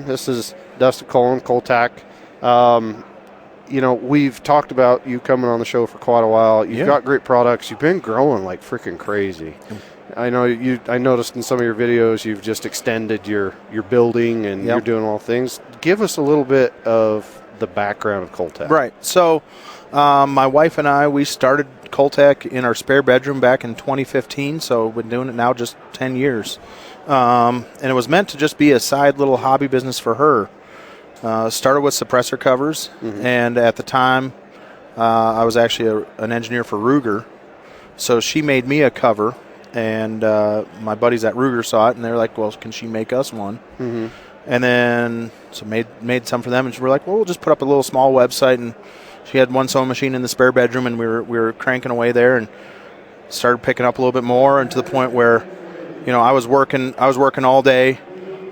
This is Dustin Coleman, Cole-TAC. We've talked about you coming on the show for quite a while. You've got great products. You've been growing like freaking crazy. I noticed in some of your videos you've just extended your building and you're doing all things. Give us a little bit of the background of Cole-TAC. Right. So my wife and I, we started Cole-TAC in our spare bedroom back in 2015. So we've been doing it now just 10 years. And it was meant to just be a side little hobby business for her. Started with suppressor covers, and at the time, I was actually an engineer for Ruger. So she made me a cover, and my buddies at Ruger saw it, and they were like, well, can she make us one? And then so made some for them, and we were like, well, we'll just put up a little small website. And she had one sewing machine in the spare bedroom, and we were cranking away there, and started picking up a little bit more, and to the point where, I was working all day.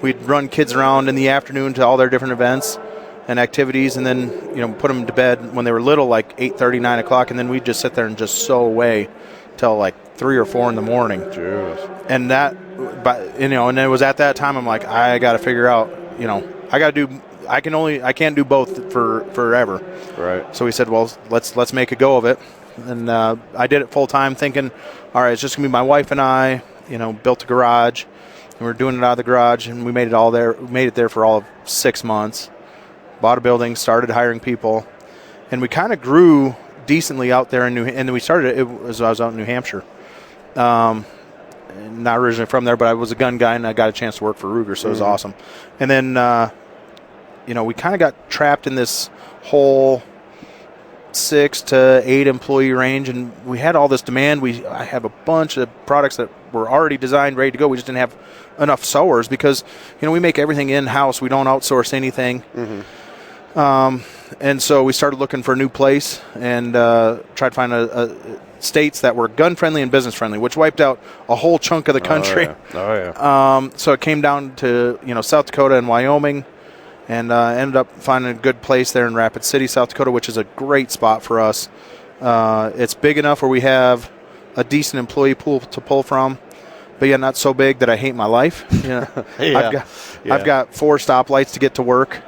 We'd run kids around in the afternoon to all their different events and activities, and then put them to bed when they were little, like 8:30, 9 o'clock, and then we'd just sit there and just sew away till like 3 or 4 in the morning. Jeez. And that, and it was at that time I'm like, I got to figure out, I can't do both forever. Right. So we said, well, let's make a go of it, and I did it full time, thinking, all right, it's just gonna be my wife and I. Built a garage. And we were doing it out of the garage, and we made it there for all of 6 months. Bought a building, started hiring people, and we kind of grew decently out there in and we started. I was out in New Hampshire. Not originally from there, but I was a gun guy, and I got a chance to work for Ruger, so it was awesome. And then, we kind of got trapped in this whole 6 to 8 employee range, and we had all this demand. I have a bunch of products that were already designed, ready to go. We just didn't have enough sewers because we make everything in-house. We don't outsource anything. And so we started looking for a new place and tried to find states that were gun friendly and business friendly, which wiped out a whole chunk of the country. So it came down to South Dakota and Wyoming. And ended up finding a good place there in Rapid City, South Dakota, which is a great spot for us. It's big enough where we have a decent employee pool to pull from, but yet not so big that I hate my life. I've got 4 stoplights to get to work,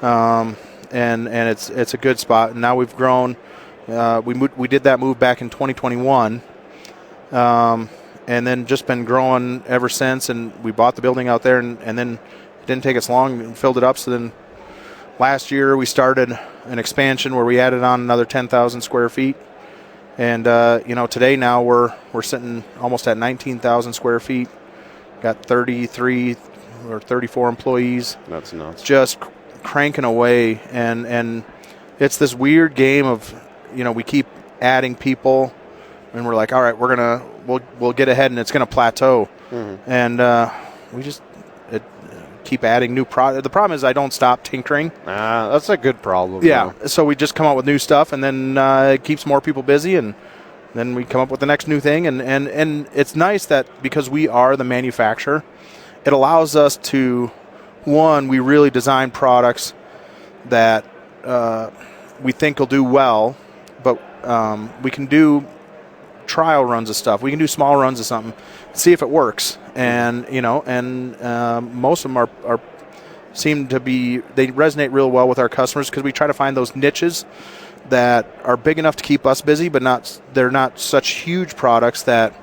and it's a good spot. And now we've grown. We did that move back in 2021, and then just been growing ever since. And we bought the building out there, and then didn't take us long and filled it up. So then last year we started an expansion where we added on another 10,000 square feet. And, today now we're sitting almost at 19,000 square feet. Got 33 or 34 employees. That's nuts. Just cranking away. And it's this weird game of, we keep adding people and we're like, all right, we'll get ahead and it's going to plateau. And we just keep adding new product. The problem is I don't stop tinkering. That's a good problem. Yeah. So we just come out with new stuff, and then it keeps more people busy, and then we come up with the next new thing. And it's nice that because we are the manufacturer, it allows us to, we really design products that we think will do well, but we can do trial runs of stuff. We can do small runs of something, see if it works. And most of them they resonate real well with our customers because we try to find those niches that are big enough to keep us busy, but they're not such huge products that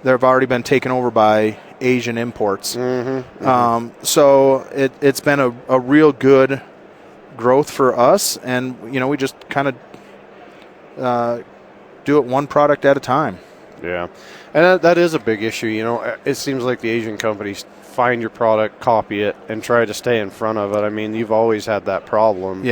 they've already been taken over by Asian imports. So it's been a real good growth for us, and we just kind of do it one product at a time. Yeah, and that is a big issue. It seems like the Asian companies find your product, copy it, and try to stay in front of it. I mean, you've always had that problem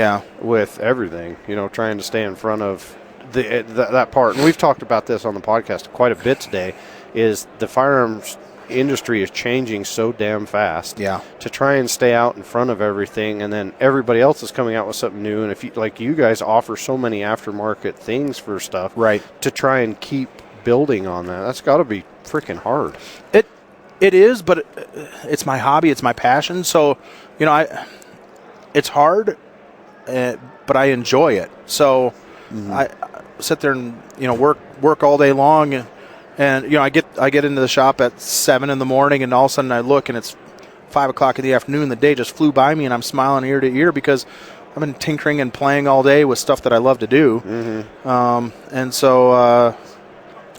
with everything, trying to stay in front of that part. And we've talked about this on the podcast quite a bit today, is the firearms industry is changing so damn fast to try and stay out in front of everything, and then everybody else is coming out with something new. And if you guys offer so many aftermarket things for stuff, right, to try and keep building on that's got to be freaking hard. It is, but it's my hobby, it's my passion. So it's hard, but I enjoy it. So I sit there and work all day long, and I get into the shop at 7 in the morning, and all of a sudden I look and it's 5 o'clock in the afternoon. The day just flew by me, and I'm smiling ear to ear because I've been tinkering and playing all day with stuff that I love to do. And so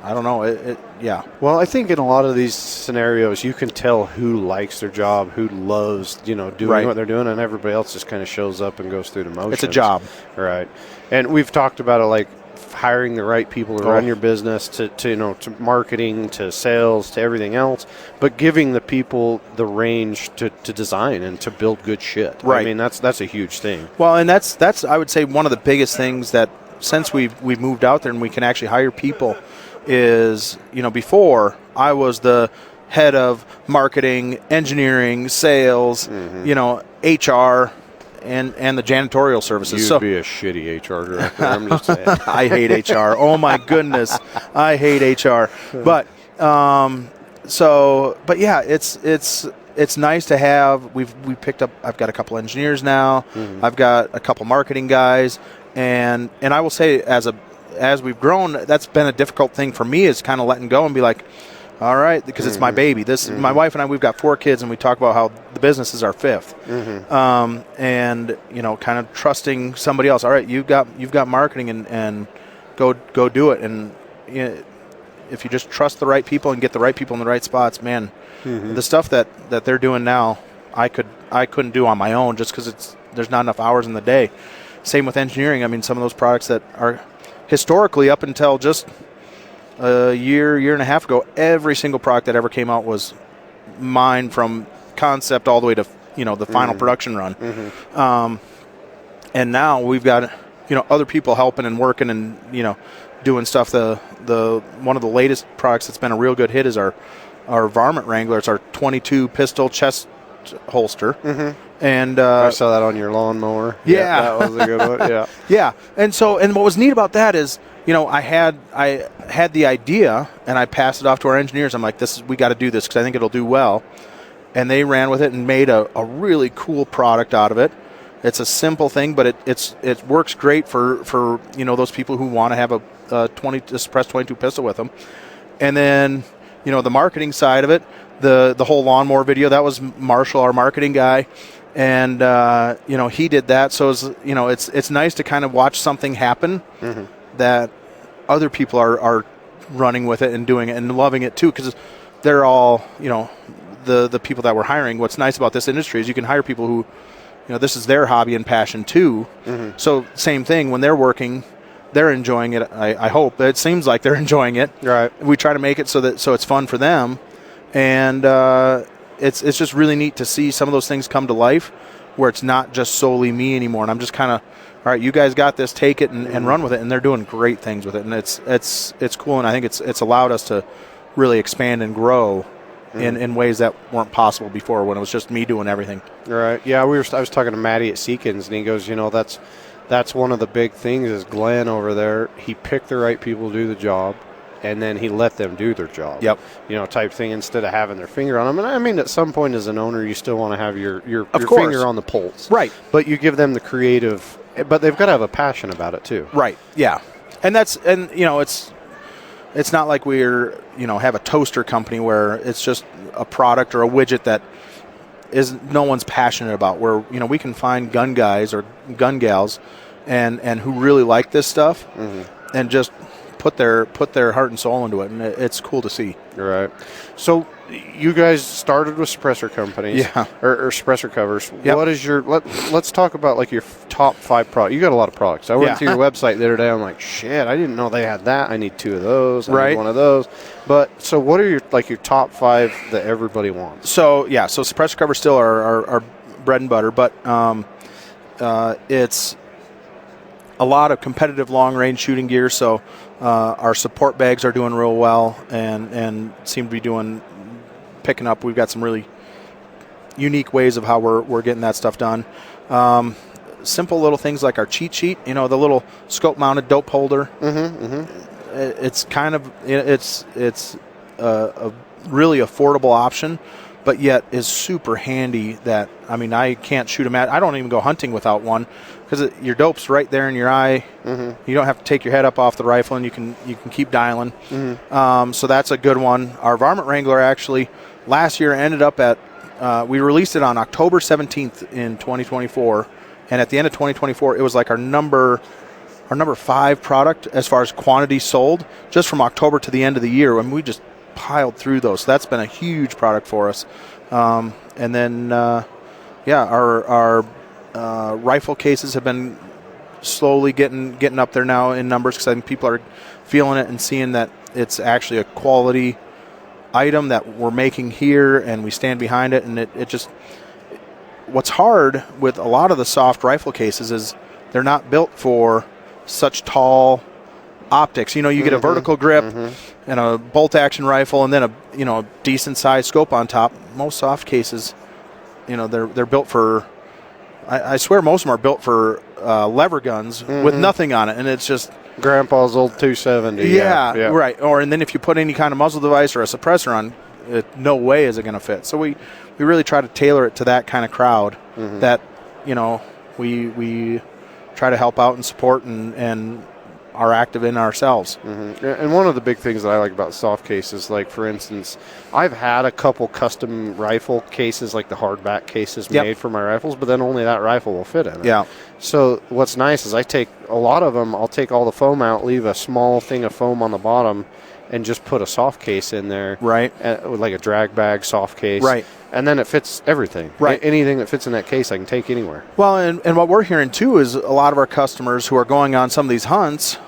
I don't know. Yeah. Well, I think in a lot of these scenarios, you can tell who likes their job, who loves, doing what they're doing, and everybody else just kind of shows up and goes through the motions. It's a job. Right. And we've talked about it, like hiring the right people to run your business, to marketing, to sales, to everything else, but giving the people the range to design and to build good shit. Right. I mean, that's a huge thing. Well, and that's I would say one of the biggest things that since we've moved out there and we can actually hire people is, before I was the head of marketing, engineering, sales, HR, and the janitorial services. You'd be a shitty HR director. I'm just saying. I hate HR. Oh my goodness, I hate HR. But yeah, it's nice to have. We picked up. I've got a couple engineers now. I've got a couple marketing guys, and I will say as we've grown, that's been a difficult thing for me, is kind of letting go and be like, all right, because it's my baby. This my wife and I, we've got 4 kids, and we talk about how the business is our 5th. And kind of trusting somebody else. All right, you've got marketing, and go do it. And if you just trust the right people and get the right people in the right spots, man, the stuff that they're doing now, I couldn't do on my own, just because there's not enough hours in the day. Same with engineering. I mean, some of those products that are historically, up until just a year and a half ago, every single product that ever came out was mine, from concept all the way to the final production run. And now we've got other people helping and working and doing stuff. The one of the latest products that's been a real good hit is our Varmint Wrangler. It's our 22 pistol chest holster. And I saw that on your lawnmower. Yeah, that was a good one. Yeah. Yeah. And what was neat about that is, I had the idea, and I passed it off to our engineers. I'm like, we got to do this because I think it'll do well. And they ran with it and made a really cool product out of it. It's a simple thing, but it works great for those people who want to have a suppressed 22 pistol with them. And then the marketing side of it, the whole lawnmower video, that was Marshall, our marketing guy. And he did that, so it's nice to kind of watch something happen that other people are running with it and doing it and loving it too, because they're all the people that we're hiring. What's nice about this industry is you can hire people who this is their hobby and passion too. So same thing, when they're working, they're enjoying it. I hope it seems like they're enjoying it. Right. We try to make it so it's fun for them, and it's just really neat to see some of those things come to life, where it's not just solely me anymore. And I'm just kind of, all right, you guys got this, take it and run with it. And they're doing great things with it. And it's cool. And I think it's allowed us to really expand and grow in ways that weren't possible before, when it was just me doing everything. Right. Yeah, I was talking to Matty at Seekins, and he goes, that's one of the big things is Glenn over there. He picked the right people to do the job, and then he let them do their job. Yep. Type thing, instead of having their finger on them. And I mean, at some point as an owner, you still want to have your finger on the pulse. Right. But you give them the creative, but they've got to have a passion about it too. Right. Yeah. And it's not like we're, have a toaster company where it's just a product or a widget that no one's passionate about, where, we can find gun guys or gun gals and who really like this stuff and just put their heart and soul into it, and it's cool to see. Right. So you guys started with suppressor companies, yeah, or suppressor covers. Yep. What is your? Let's talk about like your top 5 products. You got a lot of products. I went to your website the other day. I'm like, shit, I didn't know they had that. I need 2 of those. I need 1 of those. But so, what are your top 5 that everybody wants? So suppressor covers still are our bread and butter, but it's a lot of competitive long-range shooting gear. So our support bags are doing real well and seem to be picking up. We've got some really unique ways of how we're getting that stuff done. Simple little things like our cheat sheet, the little scope-mounted dope holder. It's kind of it's a really affordable option, but yet is super handy. That I can't shoot them at. I don't even go hunting without one, because your dope's right there in your eye. You don't have to take your head up off the rifle, and you can keep dialing. So that's a good one. Our Varmint Wrangler actually last year ended up at we released it on October 17th in 2024, and at the end of 2024, it was like our number 5 product as far as quantity sold, just from October to the end of the year, and we just piled through those. So that's been a huge product for us. And then, our rifle cases have been slowly getting up there now in numbers, because I think people are feeling it and seeing that it's actually a quality item that we're making here, and we stand behind it. And it just, what's hard with a lot of the soft rifle cases is they're not built for such tall optics. You get a vertical grip and a bolt action rifle, and then a decent sized scope on top. Most soft cases, they're built for, I swear most of them are built for lever guns with nothing on it, and it's just Grandpa's old 270. Yeah, right. And then if you put any kind of muzzle device or a suppressor on, no way is it going to fit. So we really try to tailor it to that kind of crowd that we try to help out and support and are active in ourselves. And one of the big things that I like about soft cases, like for instance, I've had a couple custom rifle cases, like the hardback cases made for my rifles, but then only that rifle will fit in it. Yeah. So what's nice is I take a lot of them, I'll take all the foam out, leave a small thing of foam on the bottom, and just put a soft case in there. Right. With like a drag bag soft case. Right. And then it fits everything. Right. Anything that fits in that case I can take anywhere. Well, and what we're hearing too is a lot of our customers who are going on some of these hunts,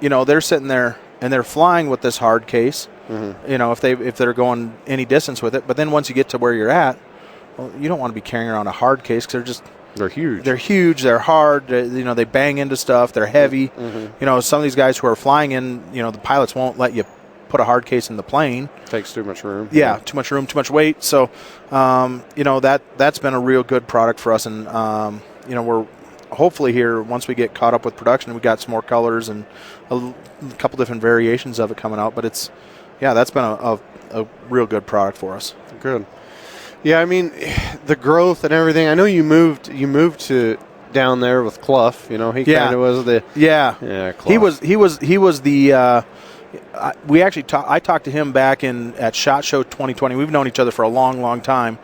they're sitting there and they're flying with this hard case, if they're going any distance with it. But then once you get to where you're at, well, you don't want to be carrying around a hard case, because they're huge. They're huge. They're hard. They bang into stuff. They're heavy. Some of these guys who are flying in, the pilots won't let you put a hard case in the plane. Takes too much room. Yeah, too much room, too much weight. So, that's been a real good product for us. And, we're hopefully here, once we get caught up with production, we got some more colors and a couple different variations of it coming out. But that's been a real good product for us. Good. Yeah, I mean, the growth and everything. I know you moved to down there with Clough. He kind of was the Clough. He was the. I talked to him back at SHOT Show 2020. We've known each other for a long, long time,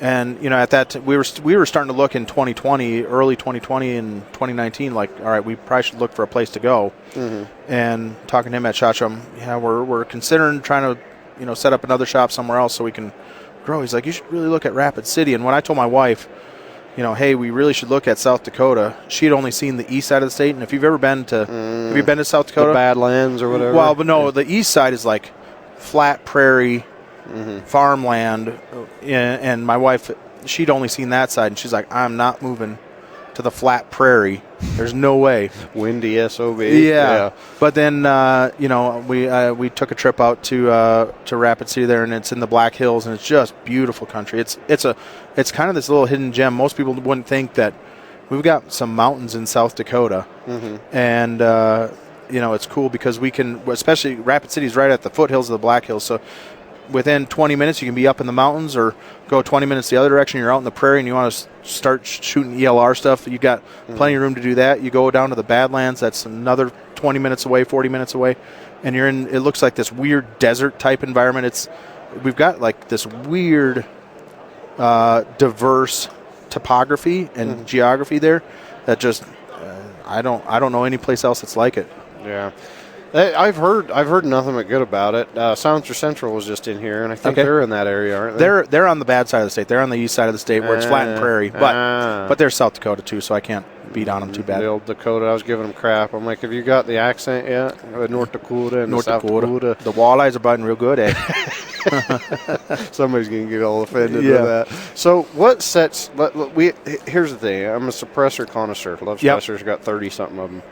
and at that we were starting to look in 2020, early 2020 and 2019. Like, all right, we probably should look for a place to go. And talking to him at SHOT Show, we're considering trying to set up another shop somewhere else so we can grow. He's like, you should really look at Rapid City. And when I told my wife, hey, we really should look at South Dakota, she had only seen the east side of the state. And if you've ever been to, have you been to South Dakota? The Badlands or whatever? Well, but no, the east side is like flat prairie, farmland. And my wife, she'd only seen that side. And she's like, I'm not moving to the flat prairie. There's no way. Windy SOB. Yeah. But then, we took a trip out to Rapid City there, and it's in the Black Hills, and it's just beautiful country. It's kind of this little hidden gem. Most people wouldn't think that we've got some mountains in South Dakota, and it's cool because we can, especially Rapid City is right at the foothills of the Black Hills, so within 20 minutes you can be up in the mountains, or go 20 minutes the other direction. You're out in the prairie and you want to start shooting ELR stuff. You got plenty of room to do that. You go down to the Badlands, that's another 20 minutes away, 40 minutes away, and you're in, it looks like this weird desert type environment. We've got like this weird diverse topography and geography there that just I don't know any place else that's like it. Yeah. I've heard nothing but good about it. Silencer Central was just in here, and I think they're in that area, aren't they? They're on the bad side of the state. They're on the east side of the state where it's flat and prairie, but they're South Dakota too, so I can't beat on them too bad. The old Dakota, I was giving them crap. I'm like, have you got the accent yet? North Dakota and South Dakota. The walleyes are biting real good, eh? Somebody's going to get all offended with that. So what sets – here's the thing. I'm a suppressor connoisseur. Love suppressors. Got 30-something of them.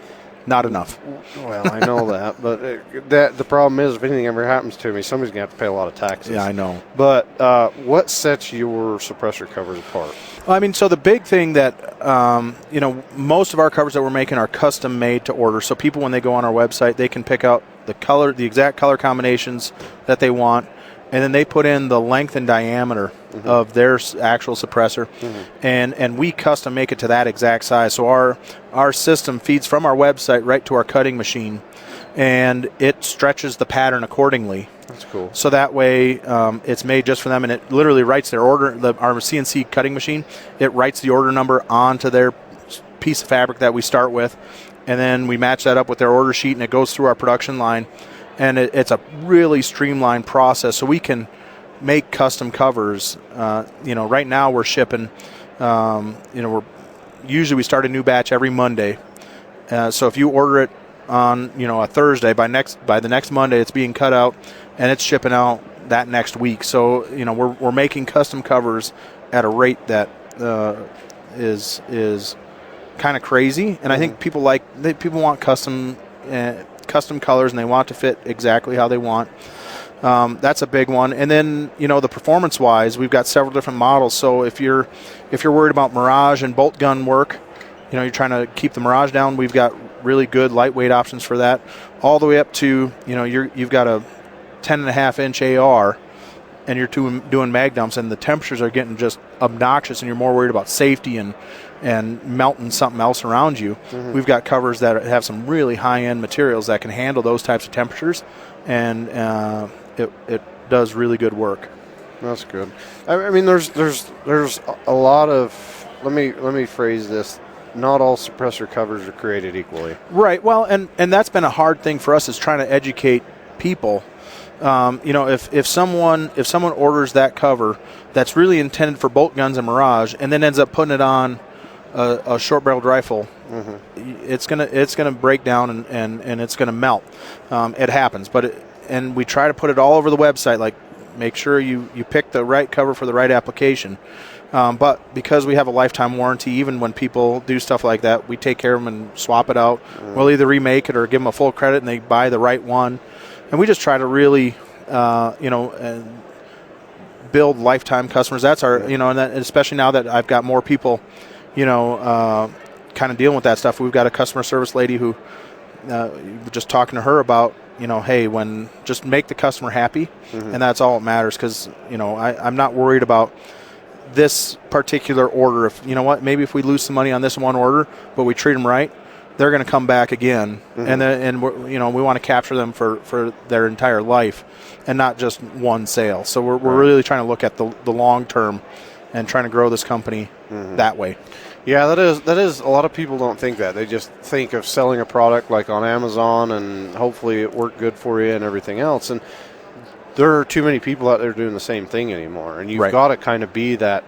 Not enough. Well, I know that, but the problem is, if anything ever happens to me, somebody's going to have to pay a lot of taxes. Yeah, I know. But what sets your suppressor covers apart? Well, I mean, so the big thing that, most of our covers that we're making are custom made to order. So people, when they go on our website, they can pick out the exact color combinations that they want, and then they put in the length and diameter of their actual suppressor, and we custom make it to that exact size. So our system feeds from our website right to our cutting machine, and it stretches the pattern accordingly. That's cool. So that way it's made just for them, and it literally writes their order. Our CNC cutting machine, it writes the order number onto their piece of fabric that we start with, and then we match that up with their order sheet, and it goes through our production line, and it's a really streamlined process. So we can make custom covers. Right now we're shipping. Usually we start a new batch every Monday. So if you order it on a Thursday, by the next Monday it's being cut out and it's shipping out that next week. So we're making custom covers at a rate that is kind of crazy, and I think people want custom colors, and they want to fit exactly how they want. That's a big one. And then the performance wise, we've got several different models. So if you're worried about mirage and bolt gun work, you're trying to keep the mirage down, we've got really good lightweight options for that, all the way up to you've got a 10.5 inch AR and you're doing mag dumps, and the temperatures are getting just obnoxious, and you're more worried about safety and melting something else around you. We've got covers that have some really high-end materials that can handle those types of temperatures, and it does really good work. That's good. I mean, there's a lot of, let me phrase this, not all suppressor covers are created equally. Right. Well, and that's been a hard thing for us, is trying to educate people. If someone orders that cover that's really intended for bolt guns and mirage, and then ends up putting it on a short-barreled rifle, it's gonna break down and it's gonna melt. It happens, and we try to put it all over the website. Like, make sure you pick the right cover for the right application. But because we have a lifetime warranty, even when people do stuff like that, we take care of them and swap it out. We'll either remake it or give them a full credit and they buy the right one. And we just try to really, build lifetime customers. That's our, and especially now that I've got more people, kind of dealing with that stuff. We've got a customer service lady who, just talking to her about, hey, just make the customer happy, and that's all that matters. Because I'm not worried about this particular order. If maybe if we lose some money on this one order, but we treat them right, they're going to come back again, and we want to capture them for their entire life, and not just one sale. So we're really trying to look at the long term, and trying to grow this company that way. Yeah, that is. A lot of people don't think that. They just think of selling a product like on Amazon, and hopefully it worked good for you and everything else. And there are too many people out there doing the same thing anymore, and you've got to kind of be that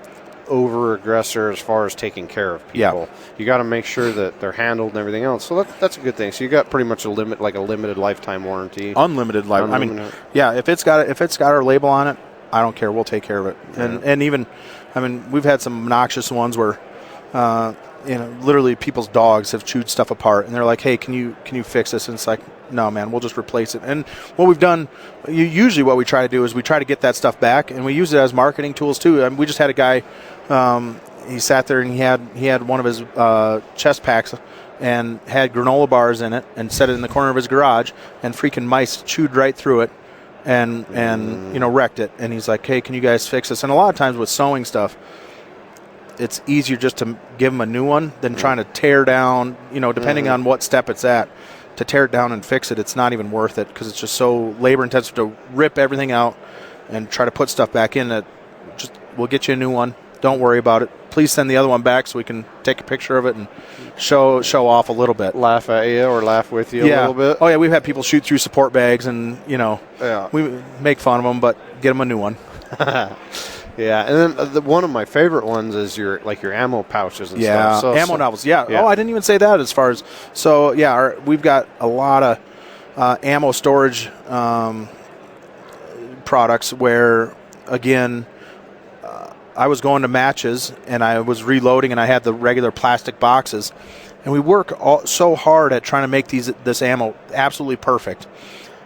over-aggressor as far as taking care of people. Yeah. You got to make sure that they're handled and everything else. So that's a good thing. So you got pretty much a limited lifetime warranty. Unlimited life. I mean, yeah. If it's got our label on it, I don't care. We'll take care of it. Yeah. And even, we've had some obnoxious ones where, literally people's dogs have chewed stuff apart, and they're like, "Hey, can you fix this?" And it's like, "No, man, we'll just replace it." And what we've done, usually what we try to do is we try to get that stuff back, and we use it as marketing tools too. We just had a guy, he sat there and he had one of his chest packs and had granola bars in it, and set it in the corner of his garage, and freaking mice chewed right through it, and wrecked it. And he's like, "Hey, can you guys fix this?" And a lot of times with sewing stuff, it's easier just to give them a new one than trying to tear down, depending on what step it's at, to tear it down and fix it. It's not even worth it, because it's just so labor intensive to rip everything out and try to put stuff back in. That we'll get you a new one. Don't worry about it. Please send the other one back so we can take a picture of it and show off a little bit. Laugh at you or laugh with you a little bit. Oh yeah, we've had people shoot through support bags, and we make fun of them, but get them a new one. Yeah, and then one of my favorite ones is your ammo pouches and stuff. So, ammo novels. Yeah. Oh, I didn't even say that. We've got a lot of ammo storage products where, again, I was going to matches and I was reloading, and I had the regular plastic boxes, and we work so hard at trying to make this ammo absolutely perfect.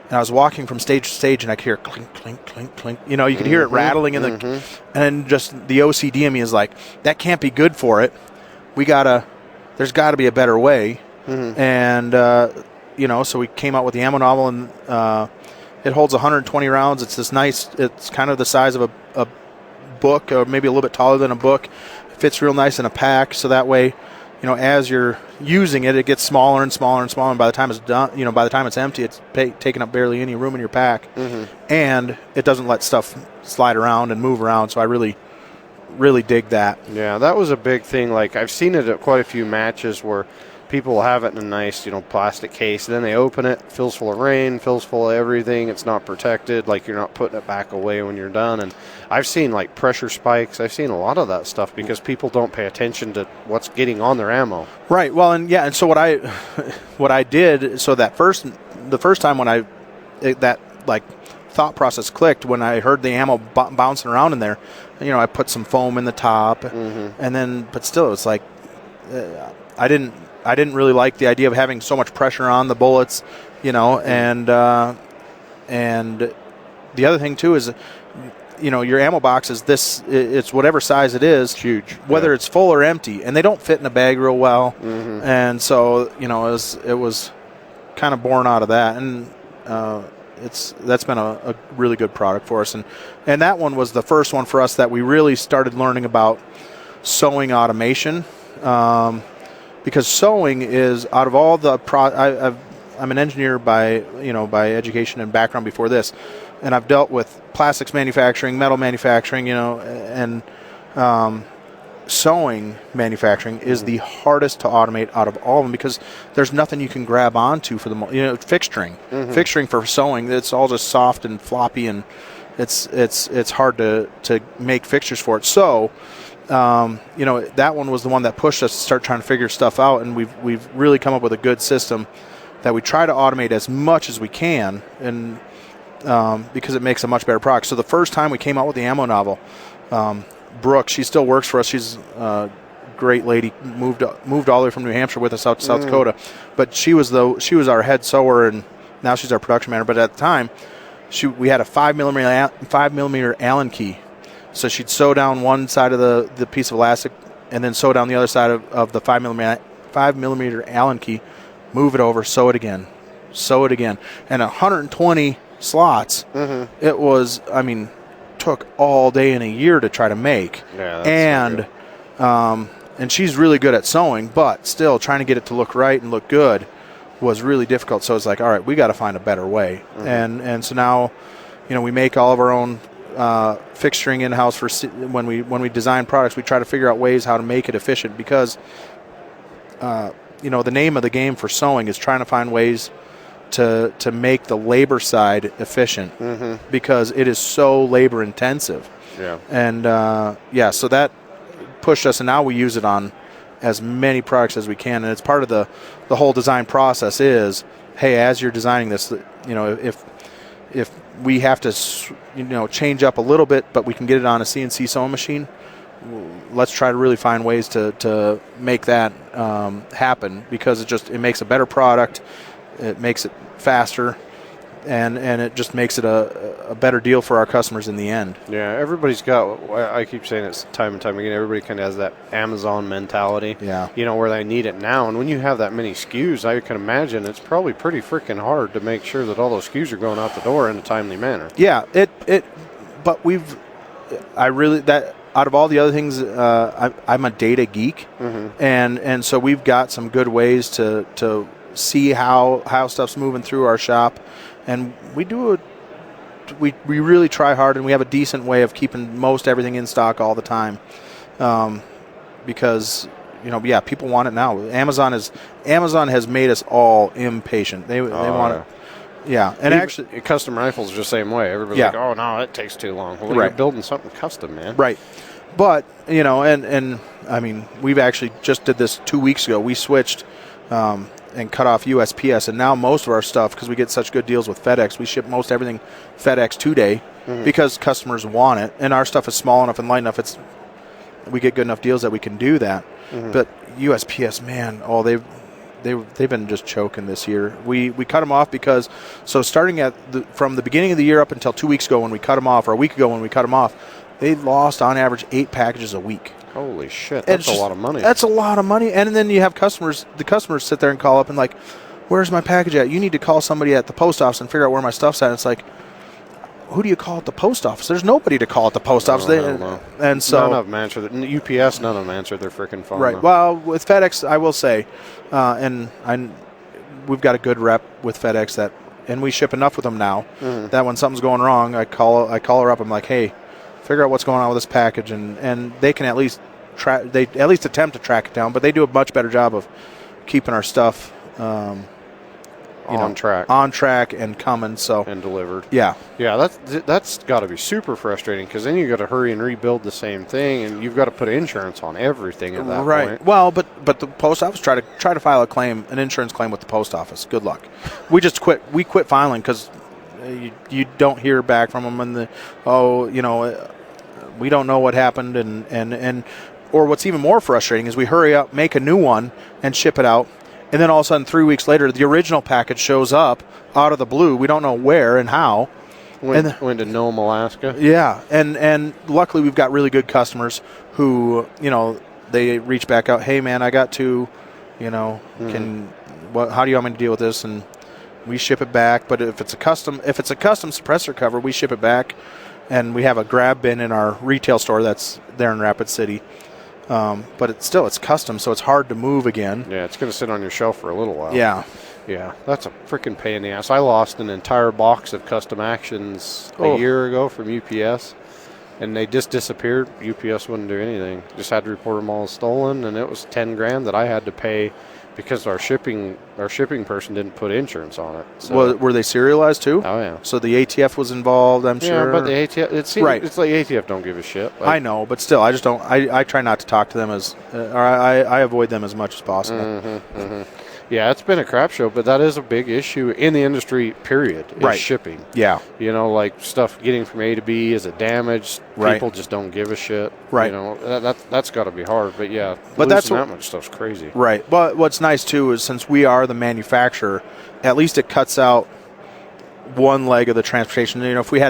And I was walking from stage to stage, and I could hear clink, clink, clink, clink. You could hear it rattling in and then just the OCD in me is like, that can't be good for it. There's got to be a better way. And so we came out with the ammo novel, and it holds 120 rounds. It's this nice. It's kind of the size of a book, or maybe a little bit taller than a book. It fits real nice in a pack, so that way, as you're using it, it gets smaller and smaller and smaller. And by the time it's done, by the time it's empty, it's taking up barely any room in your pack, and it doesn't let stuff slide around and move around. So I really, really dig that. Yeah, that was a big thing. Like I've seen it at quite a few matches where people will have it in a nice, plastic case. And then they open it, fills full of rain, fills full of everything. It's not protected. Like you're not putting it back away when you're done. And I've seen like pressure spikes. I've seen a lot of that stuff because people don't pay attention to what's getting on their ammo. Right. Well, and so what I did. So the first time when that thought process clicked when I heard the ammo bouncing around in there. I put some foam in the top, and then, but still, it's like I didn't really like the idea of having so much pressure on the bullets, and the other thing too is, your ammo box is it's whatever size it is, it's huge, whether it's full or empty, and they don't fit in a bag real well, and so it was kind of born out of that, and that's been a really good product for us, and that one was the first one for us that we really started learning about sewing automation, because sewing is, out of all the I'm an engineer by education and background before this, and I've dealt with plastics manufacturing, metal manufacturing, and sewing manufacturing is the hardest to automate out of all of them because there's nothing you can grab onto for the fixturing for sewing. It's all just soft and floppy, and it's hard to make fixtures for it. So that one was the one that pushed us to start trying to figure stuff out, and we've really come up with a good system that we try to automate as much as we can, and because it makes a much better product. So the first time we came out with the ammo novel, Brooke, she still works for us. She's a great lady. Moved all the way from New Hampshire with us out to South Dakota, but she was our head sewer, and now she's our production manager. But at the time, we had a 5mm Allen key, so she'd sew down one side of the piece of elastic, and then sew down the other side of the 5mm Allen key, move it over, sew it again, and 120 slots. It was, took all day and a year to try to make. Yeah, that's and she's really good at sewing, but still trying to get it to look right and look good was really difficult. So it's like, all right, we got to find a better way. And so now, we make all of our own fixturing in house for when we design products. We try to figure out ways how to make it efficient because the name of the game for sewing is trying to find ways to make the labor side efficient because it is so labor intensive. Yeah. And so that pushed us, and now we use it on as many products as we can. And it's part of the whole design process is, hey, as you're designing this, if we have to change up a little bit, but we can get it on a CNC sewing machine, let's try to really find ways to make that happen because it makes a better product. It makes it faster, and it just makes it a better deal for our customers in the end. Yeah, everybody's got, I keep saying it time and time again, everybody kind of has that Amazon mentality, where they need it now. And when you have that many SKUs, I can imagine it's probably pretty freaking hard to make sure that all those SKUs are going out the door in a timely manner. Yeah, but out of all the other things, I'm a data geek, and so we've got some good ways to see how stuff's moving through our shop, and we really try hard, and we have a decent way of keeping most everything in stock all the time, because people want it now. Amazon has made us all impatient. They want it. Yeah, and actually, custom rifles are the same way. Everybody's like, "Oh no, it takes too long." Well, you're building something custom, man. Right, but we've actually just did this 2 weeks ago. We switched and cut off USPS, and now most of our stuff, because we get such good deals with FedEx, we ship most everything FedEx 2-day because customers want it, and our stuff is small enough and light enough. We get good enough deals that we can do that. But USPS, man, they've been just choking this year. We cut them off because, so starting from the beginning of the year up until 2 weeks ago when we cut them off, or a week ago when we cut them off, they lost on average 8 packages a week. Holy shit, that's a lot of money. That's a lot of money. And then you have the customers sit there and call up and like, where's my package at? You need to call somebody at the post office and figure out where my stuff's at. And it's like, who do you call at the post office? There's nobody to call at the post office. And so none of them answer. UPS, none of them answer their freaking phone. Right. Though. Well, with FedEx, I will say, we've got a good rep with FedEx and we ship enough with them now that when something's going wrong, I call her up. I'm like, hey, figure out what's going on with this package, and they can at least attempt to track it down, but they do a much better job of keeping our stuff on track and coming. So and delivered. Yeah. That's got to be super frustrating because then you got to hurry and rebuild the same thing, and you've got to put insurance on everything at that point. Right. Well, but the post office try to file an insurance claim with the post office. Good luck. We just quit. We quit filing because you don't hear back from them, and we don't know what happened, and or what's even more frustrating is we hurry up, make a new one, and ship it out. And then all of a sudden, 3 weeks later, the original package shows up out of the blue. We don't know where and how. Went to Nome, Alaska. Yeah, and luckily we've got really good customers who, they reach back out. Hey, man, I got to, how do you want me to deal with this? And we ship it back. But if it's a custom suppressor cover, we ship it back, and we have a grab bin in our retail store that's there in Rapid City. But it's custom, so it's hard to move again. Yeah, it's going to sit on your shelf for a little while. Yeah. Yeah, that's a freaking pain in the ass. I lost an entire box of custom actions a year ago from UPS, and they just disappeared. UPS wouldn't do anything. Just had to report them all as stolen, and it was $10,000 that I had to pay because our shipping person didn't put insurance on it. So. Were they serialized too? Oh, yeah. So the ATF was involved, I'm sure. Yeah, but the ATF, it's like ATF don't give a shit. I know, but still, I just don't. I try not to talk to them I avoid them as much as possible. Yeah, it's been a crap show, but that is a big issue in the industry, period, is shipping. Yeah. Like stuff getting from A to B, is it damaged? Right. People just don't give a shit. Right. That's got to be hard, but yeah, but that much stuff's crazy. Right. But what's nice, too, is since we are the manufacturer, at least it cuts out one leg of the transportation. If we were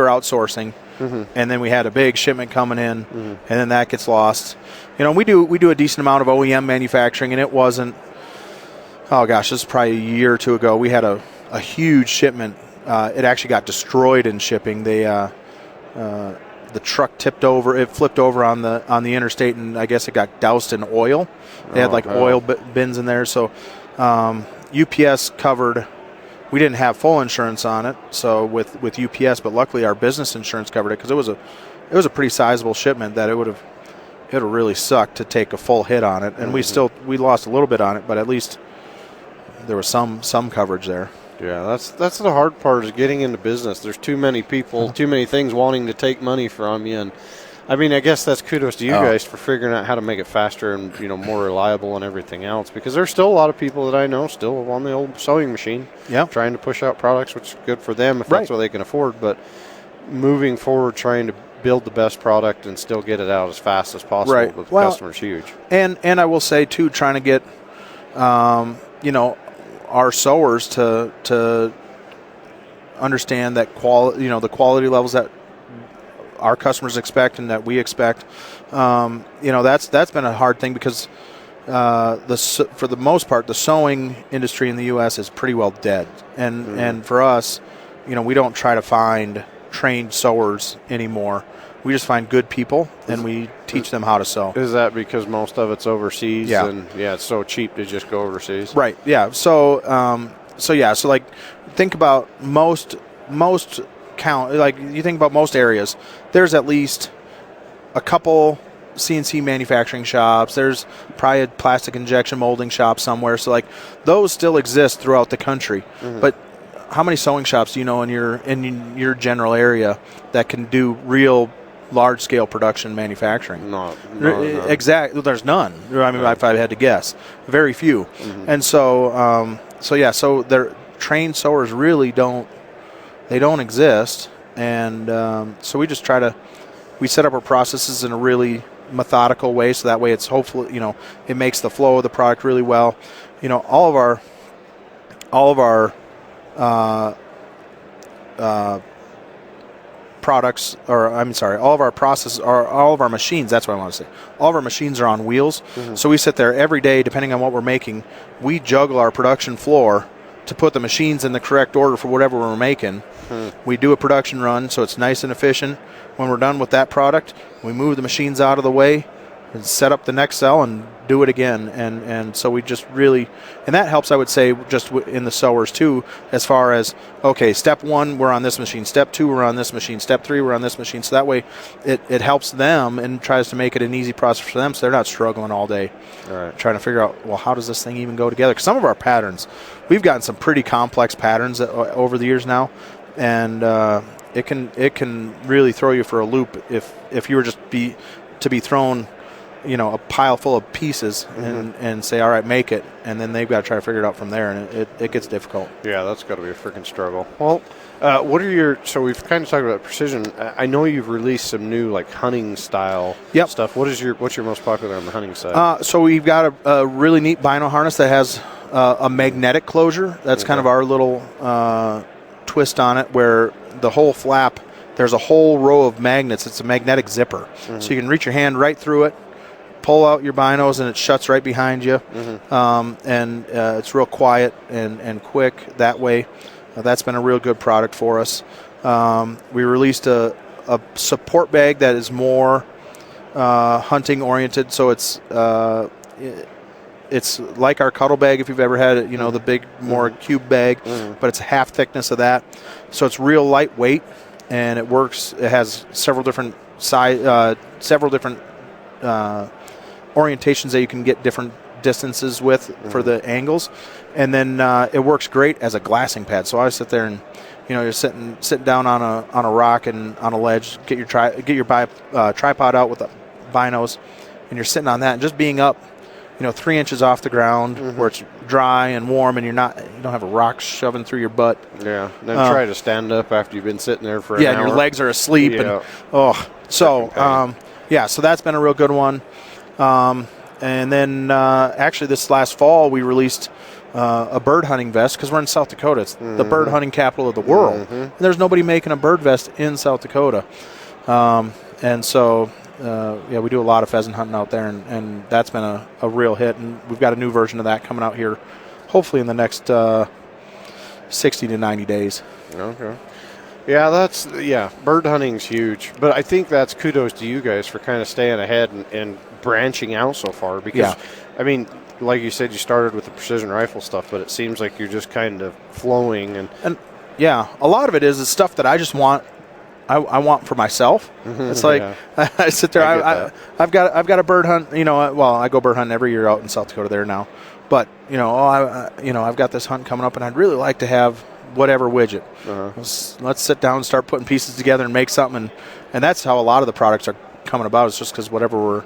outsourcing and then we had a big shipment coming in and then that gets lost. We do a decent amount of OEM manufacturing, and it wasn't, oh gosh, this is probably a year or two ago. We had a huge shipment. It actually got destroyed in shipping. The truck tipped over. It flipped over on the interstate, and I guess it got doused in oil. They had oil bins in there. So UPS covered. We didn't have full insurance on it, so with UPS, but luckily our business insurance covered it because it was a pretty sizable shipment that it would have really sucked to take a full hit on it, and we lost a little bit on it, but at least there was some coverage there. Yeah, that's the hard part is getting into business. There's too many people, too many things wanting to take money from you, and I mean, I guess that's kudos to you guys for figuring out how to make it faster and more reliable and everything else. Because there's still a lot of people that I know still on the old sewing machine, trying to push out products, which is good for them if that's what they can afford. But moving forward, trying to build the best product and still get it out as fast as possible with the customer's huge. And I will say too, trying to get our sewers to understand that the quality levels that our customers expect and that we expect. That's been a hard thing because for the most part, the sewing industry in the U.S. is pretty well dead. And for us, we don't try to find trained sewers anymore. We just find good people and we teach them how to sew. Is that because most of it's overseas? Yeah. And it's so cheap to just go overseas. Right. Yeah. So like think about most you think about most areas, there's at least a couple CNC manufacturing shops. There's probably a plastic injection molding shop somewhere. So like those still exist throughout the country. But how many sewing shops do you know in your general area that can do real large scale production manufacturing? No. Exactly. There's none. I mean, if I had to guess, very few. And so their trained sewers really don't exist. And so we just we set up our processes in a really methodical way, so that way it's hopefully it makes the flow of the product really well. All of our products, all of our processes, or all of our machines, that's what I want to say. All of our machines are on wheels. So we sit there every day, depending on what we're making, we juggle our production floor to put the machines in the correct order for whatever we're making. We do a production run, so it's nice and efficient. When we're done with that product, we move the machines out of the way and set up the next cell and do it again. And so we just really, and that helps, I would say, just in the sewers too, as far as, okay, step 1, we're on this machine. Step 2, we're on this machine. Step 3, we're on this machine. So that way it helps them and tries to make it an easy process for them so they're not struggling all day trying to figure out, well, how does this thing even go together? Because some of our patterns, we've gotten some pretty complex patterns over the years now, and it can really throw you for a loop if you were just to be thrown, a pile full of pieces and say, all right, make it, and then they've got to try to figure it out from there, and it gets difficult. Yeah, that's got to be a freaking struggle. Well, what are so we've kind of talked about precision. I know you've released some new like hunting style stuff. What's your most popular on the hunting side? So we've got a really neat bino harness that has a magnetic closure. That's kind of our little twist on it, where the whole flap, there's a whole row of magnets. It's a magnetic zipper. So you can reach your hand right through it, pull out your binos, and it shuts right behind you. And it's real quiet and quick that way. That's been a real good product for us. We released a support bag that is more hunting oriented, so it's like our cuddle bag if you've ever had it, the big, more cube bag, but it's half thickness of that. So it's real lightweight, and it works. It has several different orientations that you can get different distances with for the angles, and then it works great as a glassing pad. So I sit there and you're sitting down on a rock and on a ledge, get your tripod out with the binos, and you're sitting on that and just being up 3 inches off the ground where it's dry and warm, and you don't have a rock shoving through your butt. Yeah. Then try to stand up after you've been sitting there for an hour. Yeah, and your legs are asleep. Yeah. So that's been a real good one. And then actually this last fall we released a bird hunting vest, because we're in South Dakota. It's the bird hunting capital of the world. And there's nobody making a bird vest in South Dakota. And so we do a lot of pheasant hunting out there, and that's been a real hit. And we've got a new version of that coming out here hopefully in the next 60 to 90 days. Okay. Yeah, bird hunting's huge. But I think that's kudos to you guys for kind of staying ahead and branching out so far. Because, I mean, like you said, you started with the precision rifle stuff, but it seems like you're just kind of flowing. And a lot of it is stuff that I just want. I want for myself. It's like I sit there. I've got a bird hunt. I go bird hunting every year out in South Dakota there now. But I've got this hunt coming up, and I'd really like to have whatever widget. Let's sit down and start putting pieces together and make something. And that's how a lot of the products are coming about. It's just because whatever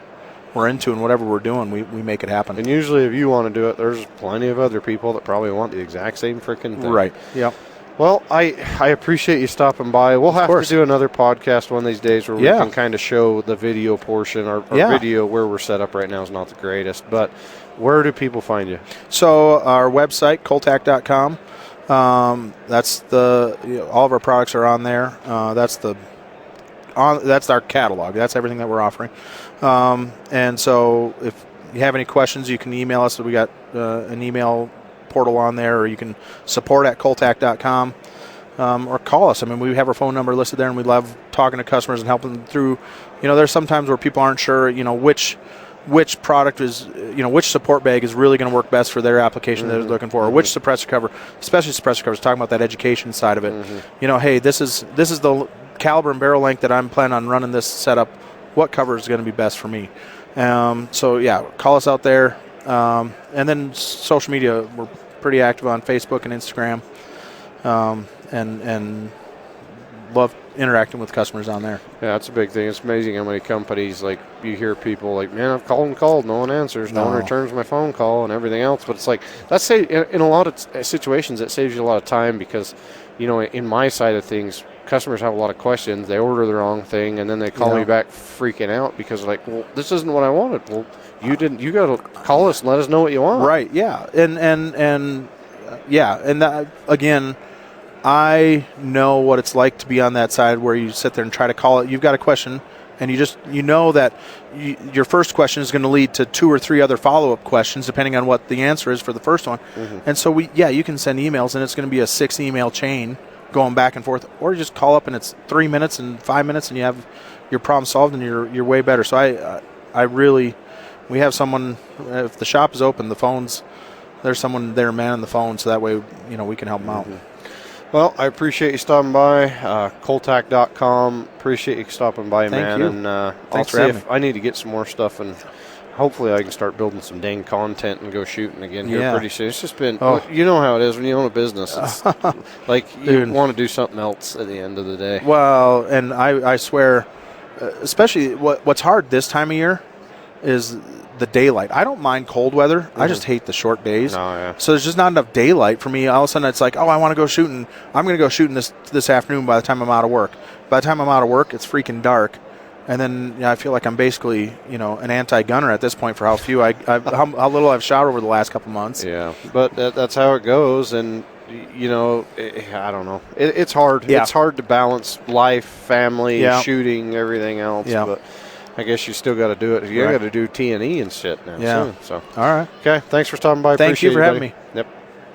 we're into and whatever we're doing, we make it happen. And usually, if you want to do it, there's plenty of other people that probably want the exact same freaking thing. Right. Yep. Well, I appreciate you stopping by. We'll have to do another podcast one of these days where we can kind of show the video portion. Our video where we're set up right now is not the greatest, but where do people find you? So our website, Cole-TAC.com. That's all of our products are on there. That's our catalog. That's everything that we're offering. And so if you have any questions, you can email us. We got an email portal on there, or you can support@Cole-TAC.com, or call us. I mean, we have our phone number listed there, and we love talking to customers and helping them through. There's some times where people aren't sure, which product is, which support bag is really going to work best for their application that they're looking for, or which suppressor cover, especially suppressor covers, talking about that education side of it. Hey, this is the caliber and barrel length that I'm planning on running this setup. What cover is going to be best for me? Call us out there. And then social media, we're pretty active on Facebook and Instagram, and love interacting with customers on there. Yeah, that's a big thing. It's amazing how many companies, like, you hear people like, man, I've called, no one answers, no one returns my phone call and everything else. But it's like, let's say in a lot of situations, it saves you a lot of time because, in my side of things, customers have a lot of questions. They order the wrong thing, and then they call me back freaking out because, like, well, this isn't what I wanted. Well, you didn't. You got to call us and let us know what you want. Right. Yeah. And that, again, I know what it's like to be on that side where you sit there and try to call it. You've got a question, And you know that your first question is going to lead to 2 or 3 other follow-up questions, depending on what the answer is for the first one. And so you can send emails, and it's going to be a 6-email chain going back and forth, or you just call up and it's 3 minutes and 5 minutes, and you have your problem solved, and you're way better. So we have someone. If the shop is open, there's someone there manning the phone, so that way we can help them out. Well, I appreciate you stopping by. Cole-TAC.com. Appreciate you stopping by, Thank man. you. And I'll see if I need to get some more stuff, and hopefully I can start building some dang content and go shooting again here pretty soon. It's just been, you know how it is when you own a business. It's like you want to do something else at the end of the day. Well, and I swear, especially what's hard this time of year is the daylight. I don't mind cold weather. I just hate the short days. So there's just not enough daylight for me. All of a sudden it's like, I want to go shooting. I'm going to go shooting this afternoon by the time I'm out of work. By the time I'm out of work, it's freaking dark. And then I feel like I'm basically, an anti-gunner at this point for how little I've shot over the last couple months. Yeah, but that's how it goes. And, I don't know. It's hard. Yeah. It's hard to balance life, family, shooting, everything else. Yeah. But I guess you still got to do it. You got to do T&E and shit now. Yeah. Soon, so. All right. Okay. Thanks for stopping by. Thank you for having me. Yep.